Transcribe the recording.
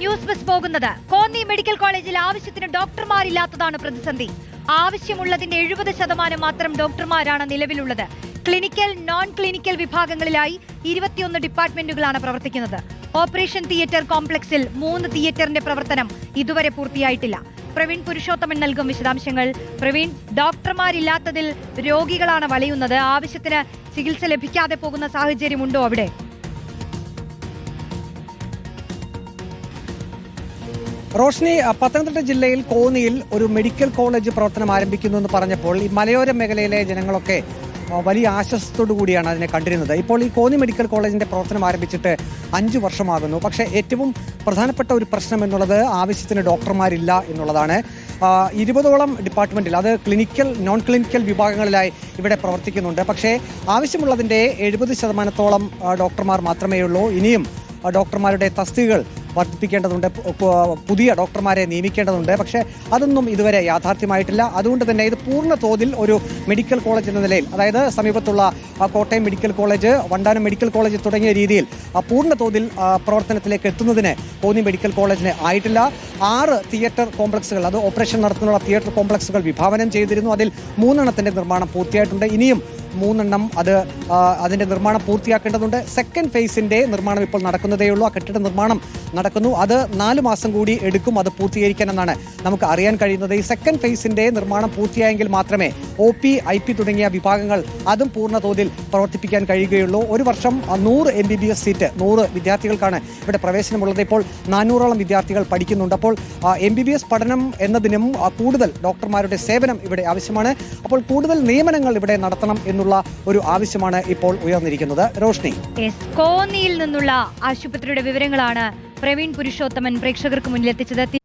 News bus പോകുന്നത്. Konni medical കോളേജിൽ ആവശ്യത്തിന് ഡോക്ടർമാരില്ലാത്തതാണ് പ്രതിസന്ധി. ആവശ്യമുള്ളതിന്റെ 70% മാത്രം ഡോക്ടർമാരാണ് നിലവിലുള്ളത്. ക്ലിനിക്കൽ, നോൺ ക്ലിനിക്കൽ വിഭാഗങ്ങളിലായി 21 ഡിപ്പാർട്ട്മെന്റുകളാണ് പ്രവർത്തിക്കുന്നത്. ഓപ്പറേഷൻ തിയേറ്റർ കോംപ്ലക്സിൽ 3 തിയേറ്ററിന്റെ പ്രവർത്തനം ഇതുവരെ പൂർത്തിയായിട്ടില്ല. പ്രവീൺ പുരുഷോത്തമൻ നൽകും വിശദാംശങ്ങൾ. പ്രവീൺ, ഡോക്ടർമാരില്ലാത്തതിൽ രോഗികളാണ് വലയുന്നത്. ആവശ്യത്തിന് ചികിത്സ ലഭിക്കാതെ പോകുന്ന സാഹചര്യമുണ്ടോ അവിടെ? റോഷ്നി, പത്തനംതിട്ട ജില്ലയിൽ കോന്നിയിൽ ഒരു മെഡിക്കൽ കോളേജ് പ്രവർത്തനം ആരംഭിക്കുന്നു എന്ന് പറഞ്ഞപ്പോൾ ഈ മലയോര മേഖലയിലെ ജനങ്ങളൊക്കെ വലിയ ആശ്വാസത്തോടു കൂടിയാണ് അതിനെ കണ്ടിരുന്നത്. ഇപ്പോൾ ഈ കോന്നി മെഡിക്കൽ കോളേജിന്റെ പ്രവർത്തനം ആരംഭിച്ചിട്ട് 5 വർഷമാകുന്നു. പക്ഷേ ഏറ്റവും പ്രധാനപ്പെട്ട ഒരു പ്രശ്നം എന്നുള്ളത് ആവശ്യത്തിന് ഡോക്ടർമാരില്ല എന്നുള്ളതാണ്. 20ഓളം ഡിപ്പാർട്ട്മെന്റിൽ, അത് ക്ലിനിക്കൽ, നോൺ ക്ലിനിക്കൽ വിഭാഗങ്ങളിലായി ഇവിടെ പ്രവർത്തിക്കുന്നുണ്ട്. പക്ഷേ ആവശ്യമുള്ളതിന്റെ 70%ഓളം ഡോക്ടർമാർ മാത്രമേ ഉള്ളൂ. ഇനിയും ഡോക്ടർമാരുടെ തസ്തികകൾ വർദ്ധിപ്പിക്കേണ്ടതുണ്ട്, പുതിയ ഡോക്ടർമാരെ നിയമിക്കേണ്ടതുണ്ട്. പക്ഷേ അതൊന്നും ഇതുവരെ യാഥാർത്ഥ്യമായിട്ടില്ല. അതുകൊണ്ട് തന്നെ ഇത് പൂർണ്ണ തോതിൽ ഒരു മെഡിക്കൽ കോളേജ് എന്ന നിലയിൽ, അതായത് സമീപത്തുള്ള Kottayam medical college, Vandanam medical college തുടങ്ങിയ രീതിയിൽ പൂർണ്ണ തോതിൽ പ്രവർത്തനത്തിലേക്ക് എത്തുന്നതിന് കോന്നി മെഡിക്കൽ കോളേജിന് ആയിട്ടില്ല. 6 തിയേറ്റർ കോംപ്ലക്സുകൾ, അത് ഓപ്പറേഷൻ നടത്തുന്ന തിയേറ്റർ കോംപ്ലക്സുകൾ വിഭാവനം ചെയ്തിരുന്നു. അതിൽ 3 നിർമ്മാണം പൂർത്തിയായിട്ടുണ്ട്. ഇനിയും 3 അതിന്റെ നിർമ്മാണം പൂർത്തിയാക്കേണ്ടതുണ്ട്. സെക്കൻഡ് ഫേസിന്റെ നിർമ്മാണം ഇപ്പോൾ നടക്കുന്നതേയുള്ളൂ. ആ കെട്ടിട നിർമ്മാണം നടക്കുന്നു. അത് 4 മാസം കൂടി എടുക്കും അത് പൂർത്തീകരിക്കാനെന്നാണ് നമുക്ക് അറിയാൻ കഴിയുന്നത്. ഈ സെക്കൻഡ് ഫേസിന്റെ നിർമ്മാണം പൂർത്തിയായെങ്കിൽ മാത്രമേ OP, IP തുടങ്ങിയ വിഭാഗങ്ങൾ അതും പൂർണ്ണ തോതിൽ പ്രവർത്തിപ്പിക്കാൻ കഴിയുകയുള്ളൂ. ഒരു വർഷം 100 MBBS സീറ്റ്, 100 വിദ്യാർത്ഥികൾക്കാണ് ഇവിടെ പ്രവേശനമുള്ളത്. ഇപ്പോൾ 400ഓളം വിദ്യാർത്ഥികൾ പഠിക്കുന്നുണ്ട്. അപ്പോൾ MBBS പഠനം എന്നതിനും കൂടുതൽ ഡോക്ടർമാരുടെ സേവനം ഇവിടെ ആവശ്യമാണ്. അപ്പോൾ കൂടുതൽ നിയമനങ്ങൾ ഇവിടെ നടത്തണം എന്നുള്ള ഒരു ആവശ്യമാണ് ഇപ്പോൾ ഉയർന്നിരിക്കുന്നത്. റോഷ്നി, കോന്നിയിൽ നിന്നുള്ള ആശുപത്രിയുടെ വിവരങ്ങളാണ് പ്രവീൺ പുരുഷോത്തമൻ പ്രേക്ഷകർക്ക് മുന്നിൽ എത്തിച്ചത്.